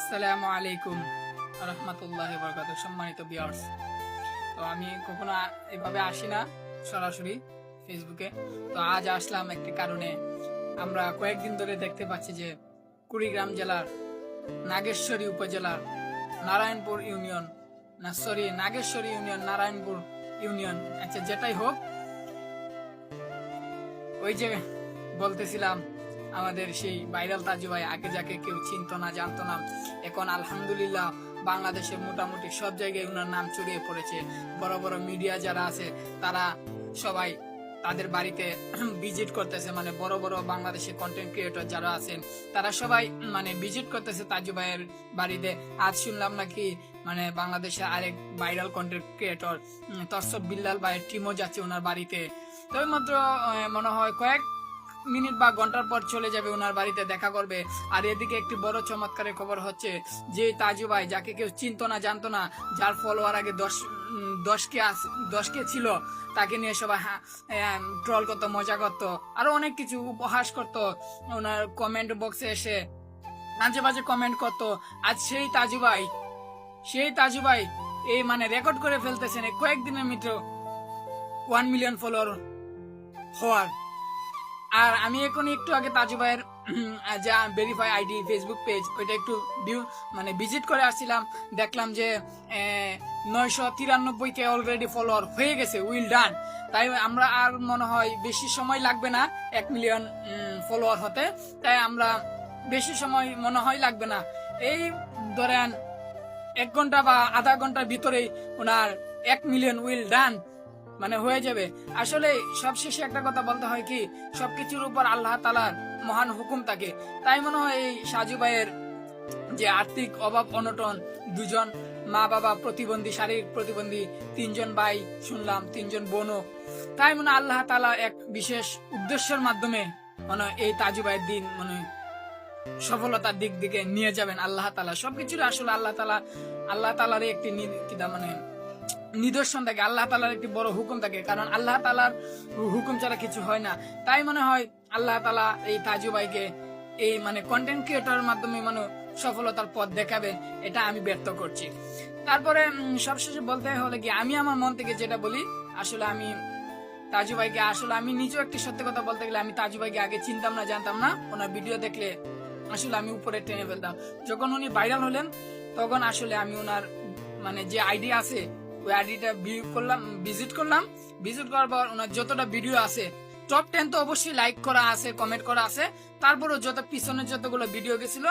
আসসালামু আলাইকুম রহমতুল্লাহি ওয়া বারাকাতুহু। সম্মানিত ভিউয়ার্স, তো আমি কখনো এভাবে আসি না সরাসরি ফেসবুকে। তো আজ আসলাম একটি কারণে। আমরা কয়েকদিন ধরে দেখতে পাচ্ছি যে কুড়িগ্রাম জেলার নাগেশ্বরী উপজেলার Narayanpur union Nageshwari union Narayanpur union, আচ্ছা যেটাই হোক, ওই যে বলতেছিলাম আমাদের সেই ভাইরাল তাজু ভাই, আগে যাকে কেউ চিনতো না জানতো না, এখন আলহামদুলিল্লাহ বাংলাদেশের মোটামুটি সব জায়গায় ওনার নাম ছড়িয়ে পড়েছে। বড় বড় মিডিয়া যারা আছে তারা সবাই তাদের বাড়িতে ভিজিট করতেছে, মানে বড় বড় বাংলাদেশের কন্টেন্ট ক্রিয়েটর যারা আছেন তারা সবাই মানে ভিজিট করতেছে তাজু ভাইয়ের বাড়িতে। আজ শুনলাম নাকি মানে বাংলাদেশের আরেক ভাইরাল কন্টেন্ট ক্রিয়েটর তরসব বিল্লাল ভাইয়ের টিমও যাচ্ছে ওনার বাড়িতে। তবে মাত্র মনে হয় কয়েক মিনিট বা ঘন্টার পর চলে যাবে ওনার বাড়িতে দেখা করবে। আর এদিকে একটি বড় চমৎকারের খবর হচ্ছে যে তাজু ভাই, যাকে কেউ চিনতো না জানতো না, যার ফলোয়ার আগে 10K ছিল, তাকে নিয়ে সবাই ট্রল করতো, মজা করতো, আরো অনেক কিছু উপহাস করতো, ওনার কমেন্ট বক্সে এসে মাঝে মাঝে কমেন্ট করতো। আজ সেই তাজু ভাই এই মানে রেকর্ড করে ফেলতেছেন কয়েকদিনের মিত্র 1 মিলিয়ন ফলোয়ার হওয়ার। আর আমি এখন একটু আগে তাজু ভাইয়ের যা ভেরিফাই আইডি ফেসবুক পেজ, ওইটা একটু ভিজিট করে আসছিলাম। দেখলাম যে 993কে অলরেডি ফলোয়ার হয়ে গেছে, উইল ডান। তাই আমরা আর মনে হয় বেশি সময় লাগবে না 1 মিলিয়ন ফলোয়ার হতে, তাই আমরা বেশি সময় মনে হয় লাগবে না, এই ধরেন 1 ঘন্টা বা আধা ঘন্টার ভিতরেই ওনার 1 মিলিয়ন উইল ডান মানে হয়ে যাবে। আসলে সবশেষে একটা কথা বলতে হয় কি, সবকিছুর উপর আল্লাহ তাআলার মহান হুকুম থাকে। তাই মনে হয় এই সাজু ভাইয়ের যে আর্থিক অভাব অনটন, দুজন মা বাবা প্রতিবন্ধী, শারীরিক প্রতিবন্ধী, 3জন ভাই শুনলাম, 3জন বোনও, তাই মনে হয় আল্লাহ তাআলা এক বিশেষ উদ্দেশ্যের মাধ্যমে মানে এই তাজু ভাইয়ের দিন মানে সফলতার দিক দিকে নিয়ে যাবেন আল্লাহ তাআলা। সবকিছুর আসলে আল্লাহ তাআলার একটি মানে নিদর্শন থাকে, আল্লাহ তাআলার একটি বড় হুকুম থাকে, কারণ আল্লাহ তাআলার হুকুম ছাড়া কিছু হয় না। তাই মনে হয় আল্লাহ তাআলা এই তাজু ভাইকে এই মানে কন্টেন্ট ক্রিয়েটরের মাধ্যমে মানে সফলতার পথ দেখাবেন, এটা আমি ব্যক্ত করছি। তারপরে সবশেষে বলতে হলে কি, আমি আমার মন থেকে যেটা বলি, আসলে আমি তাজু ভাইকে, আসলে আমি নিজেও একটি সত্যি কথা বলতে গেলে, আমি তাজু ভাইকে আগে চিনতাম না, জানতাম না। ওনার ভিডিও দেখলে আসলে আমি উপরে টেনে ফেলতাম। যখন উনি ভাইরাল হলেন তখন আসলে আমি ওনার মানে যে আইডি আছে ওই আইডিটা ভিজিট করার পর ওনার যতটা ভিডিও আছে টপ 10 তো অবশ্যই লাইক করা আছে, কমেন্ট করা আছে, তারপরও যত পিছনের যতগুলো ভিডিও গেছিল